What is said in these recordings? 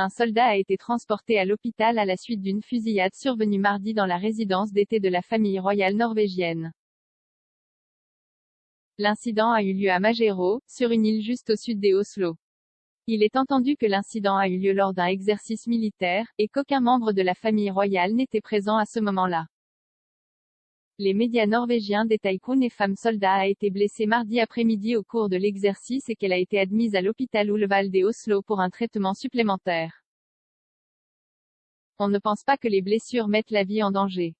Un soldat a été transporté à l'hôpital à la suite d'une fusillade survenue mardi dans la résidence d'été de la famille royale norvégienne. L'incident a eu lieu à Majero, sur une île juste au sud des Oslo. Il est entendu que l'incident a eu lieu lors d'un exercice militaire, et qu'aucun membre de la famille royale n'était présent à ce moment-là. Les médias norvégiens détaillent qu'une femme soldat a été blessée mardi après-midi au cours de l'exercice et qu'elle a été admise à l'hôpital Ullevål des Oslo pour un traitement supplémentaire. On ne pense pas que les blessures mettent la vie en danger.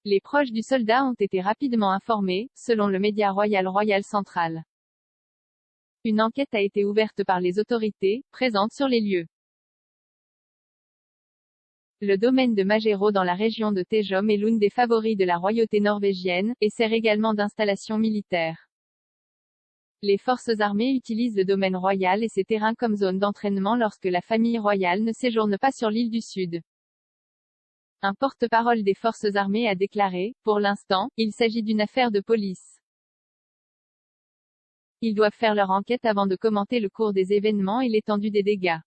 Les proches du soldat ont été rapidement informés, selon le média Royal Central. Une enquête a été ouverte par les autorités, présentes sur les lieux. Le domaine de Majero dans la région de Tejom est l'une des favoris de la royauté norvégienne, et sert également d'installation militaire. Les forces armées utilisent le domaine royal et ses terrains comme zone d'entraînement lorsque la famille royale ne séjourne pas sur l'île du Sud. Un porte-parole des forces armées a déclaré, pour l'instant, il s'agit d'une affaire de police. Ils doivent faire leur enquête avant de commenter le cours des événements et l'étendue des dégâts.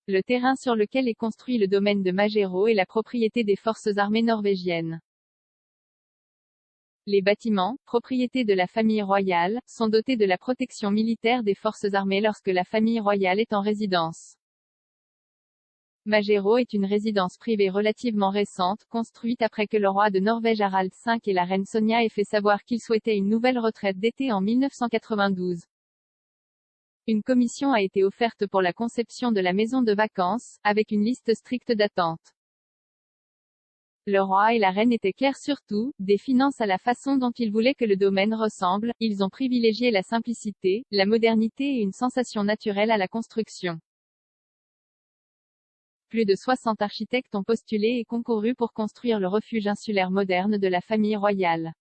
Le terrain sur lequel est construit le domaine de Majero est la propriété des forces armées norvégiennes. Les bâtiments, propriété de la famille royale, sont dotés de la protection militaire des forces armées lorsque la famille royale est en résidence. Majero est une résidence privée relativement récente, construite après que le roi de Norvège Harald V et la reine Sonja aient fait savoir qu'ils souhaitaient une nouvelle retraite d'été en 1992. Une commission a été offerte pour la conception de la maison de vacances, avec une liste stricte d'attentes. Le roi et la reine étaient clairs sur tout, des finances à la façon dont ils voulaient que le domaine ressemble, ils ont privilégié la simplicité, la modernité et une sensation naturelle à la construction. Plus de 60 architectes ont postulé et concouru pour construire le refuge insulaire moderne de la famille royale.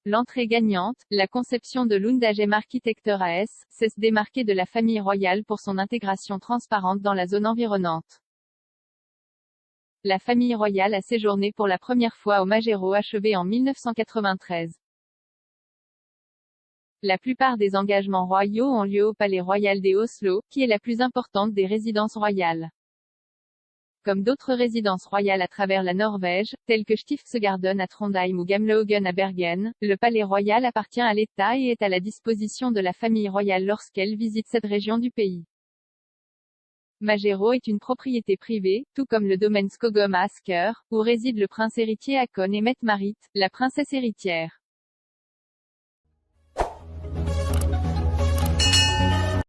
L'entrée gagnante, la conception de Lundagem Architecter AS, sait se démarquer de la famille royale pour son intégration transparente dans la zone environnante. La famille royale a séjourné pour la première fois au Majero achevé en 1993. La plupart des engagements royaux ont lieu au Palais Royal des Oslo, qui est la plus importante des résidences royales. Comme d'autres résidences royales à travers la Norvège, telles que Stiftsgarden à Trondheim ou Gamlehaugen à Bergen, le palais royal appartient à l'État et est à la disposition de la famille royale lorsqu'elle visite cette région du pays. Majero est une propriété privée, tout comme le domaine Skogum à Asker, où réside le prince héritier Haakon et Mette-Marit, la princesse héritière.